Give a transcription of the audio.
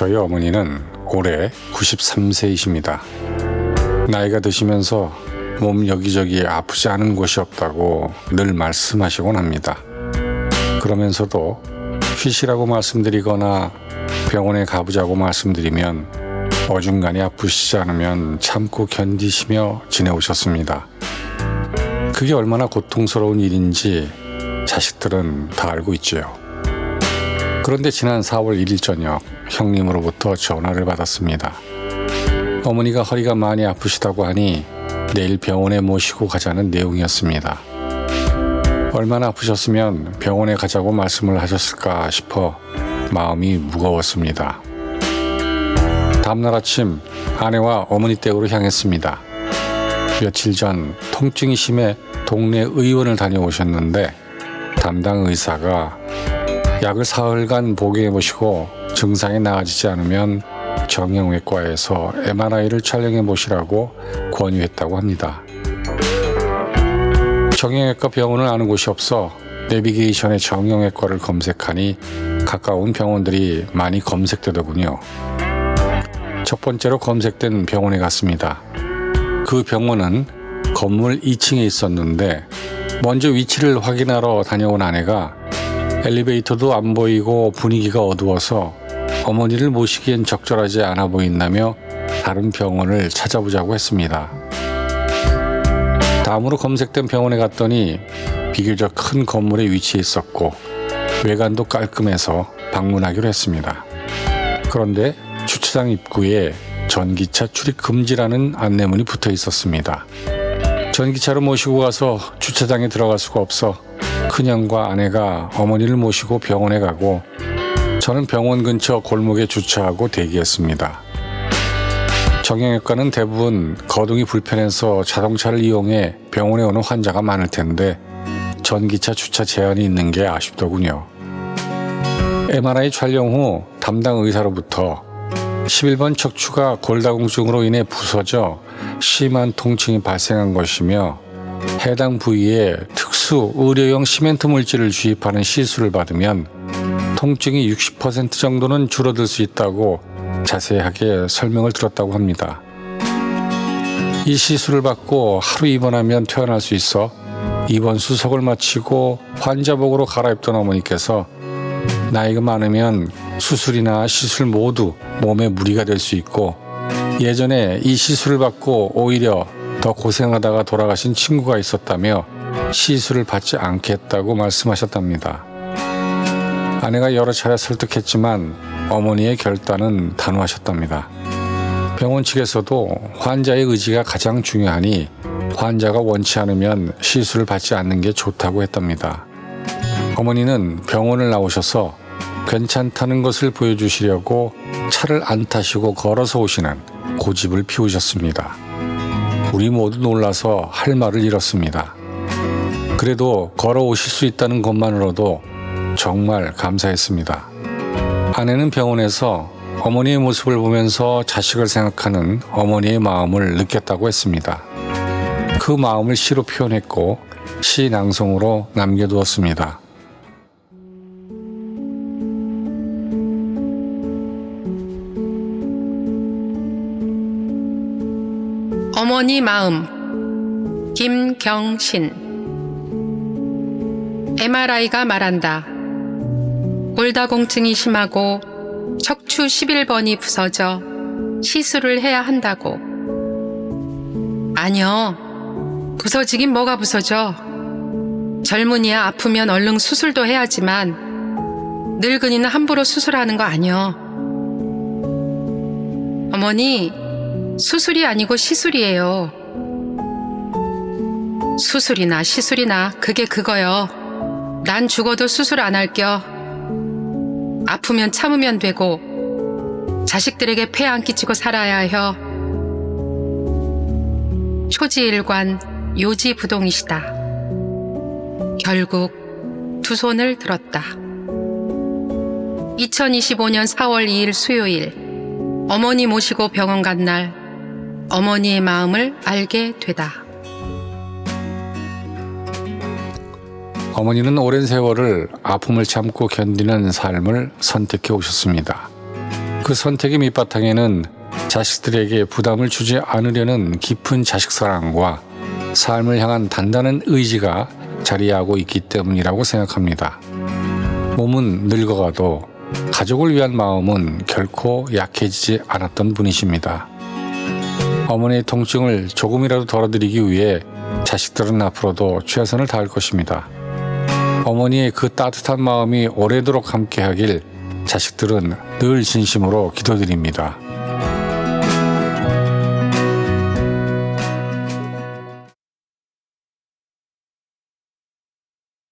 저희 어머니는 올해 93세이십니다. 나이가 드시면서 몸 여기저기 아프지 않은 곳이 없다고 늘 말씀하시곤 합니다. 그러면서도 쉬시라고 말씀드리거나 병원에 가보자고 말씀드리면 어중간히 아프시지 않으면 참고 견디시며 지내오셨습니다. 그게 얼마나 고통스러운 일인지 자식들은 다 알고 있지요. 그런데 지난 4월 1일 저녁 형님으로부터 전화를 받았습니다. 어머니가 허리가 많이 아프시다고 하니 내일 병원에 모시고 가자는 내용이었습니다. 얼마나 아프셨으면 병원에 가자고 말씀을 하셨을까 싶어 마음이 무거웠습니다. 다음날 아침 아내와 어머니 댁으로 향했습니다. 며칠 전 통증이 심해 동네 의원을 다녀오셨는데 담당 의사가 약을 사흘간 복용해 보시고 증상이 나아지지 않으면 정형외과에서 MRI를 촬영해 보시라고 권유했다고 합니다. 정형외과 병원을 아는 곳이 없어 내비게이션에 정형외과를 검색하니 가까운 병원들이 많이 검색되더군요. 첫 번째로 검색된 병원에 갔습니다. 그 병원은 건물 2층에 있었는데 먼저 위치를 확인하러 다녀온 아내가 엘리베이터도 안 보이고 분위기가 어두워서 어머니를 모시기엔 적절하지 않아 보인다며 다른 병원을 찾아보자고 했습니다. 다음으로 검색된 병원에 갔더니 비교적 큰 건물에 위치해 있었고 외관도 깔끔해서 방문하기로 했습니다. 그런데 주차장 입구에 전기차 출입 금지라는 안내문이 붙어 있었습니다. 전기차로 모시고 가서 주차장에 들어갈 수가 없어 큰형과 아내가 어머니를 모시고 병원에 가고 저는 병원 근처 골목에 주차하고 대기했습니다. 정형외과는 대부분 거동이 불편해서 자동차를 이용해 병원에 오는 환자가 많을 텐데 전기차 주차 제한이 있는 게 아쉽더군요. MRI 촬영 후 담당 의사로부터 11번 척추가 골다공증으로 인해 부서져 심한 통증이 발생한 것이며 해당 부위에 특수 의료용 시멘트 물질을 주입하는 시술을 받으면 통증이 60% 정도는 줄어들 수 있다고 자세하게 설명을 들었다고 합니다. 이 시술을 받고 하루 입원하면 퇴원할 수 있어 입원 수속을 마치고 환자복으로 갈아입던 어머니께서 나이가 많으면 수술이나 시술 모두 몸에 무리가 될 수 있고 예전에 이 시술을 받고 오히려 더 고생하다가 돌아가신 친구가 있었다며 시술을 받지 않겠다고 말씀하셨답니다. 아내가 여러 차례 설득했지만 어머니의 결단은 단호하셨답니다. 병원 측에서도 환자의 의지가 가장 중요하니 환자가 원치 않으면 시술을 받지 않는 게 좋다고 했답니다. 어머니는 병원을 나오셔서 괜찮다는 것을 보여주시려고 차를 안 타시고 걸어서 오시는 고집을 피우셨습니다. 우리 모두 놀라서 할 말을 잃었습니다. 그래도 걸어오실 수 있다는 것만으로도 정말 감사했습니다. 아내는 병원에서 어머니의 모습을 보면서 자식을 생각하는 어머니의 마음을 느꼈다고 했습니다. 그 마음을 시로 표현했고 시 낭송으로 남겨두었습니다. 어머니 마음 김경신. MRI가 말한다. 골다공증이 심하고 척추 11번이 부서져 시술을 해야 한다고. 아니요. 부서지긴 뭐가 부서져. 젊은이야 아프면 얼른 수술도 해야지만 늙은이는 함부로 수술하는 거 아니요. 어머니, 수술이 아니고 시술이에요. 수술이나 시술이나 그게 그거요. 난 죽어도 수술 안 할겨. 아프면 참으면 되고 자식들에게 폐 안 끼치고 살아야 해요. 초지일관 요지부동이시다. 결국 두 손을 들었다. 2025년 4월 2일 수요일 어머니 모시고 병원 간 날 어머니의 마음을 알게 되다. 어머니는 오랜 세월을 아픔을 참고 견디는 삶을 선택해 오셨습니다. 그 그 선택의 밑바탕에는 자식들에게 부담을 주지 않으려는 깊은 자식 사랑과 삶을 향한 단단한 의지가 자리하고 있기 때문이라고 생각합니다. 몸은 늙어가도 가족을 위한 마음은 결코 약해지지 않았던 분이십니다. 어머니의 통증을 조금이라도 덜어드리기 위해 자식들은 앞으로도 최선을 다할 것입니다. 어머니의 그 따뜻한 마음이 오래도록 함께하길 자식들은 늘 진심으로 기도드립니다.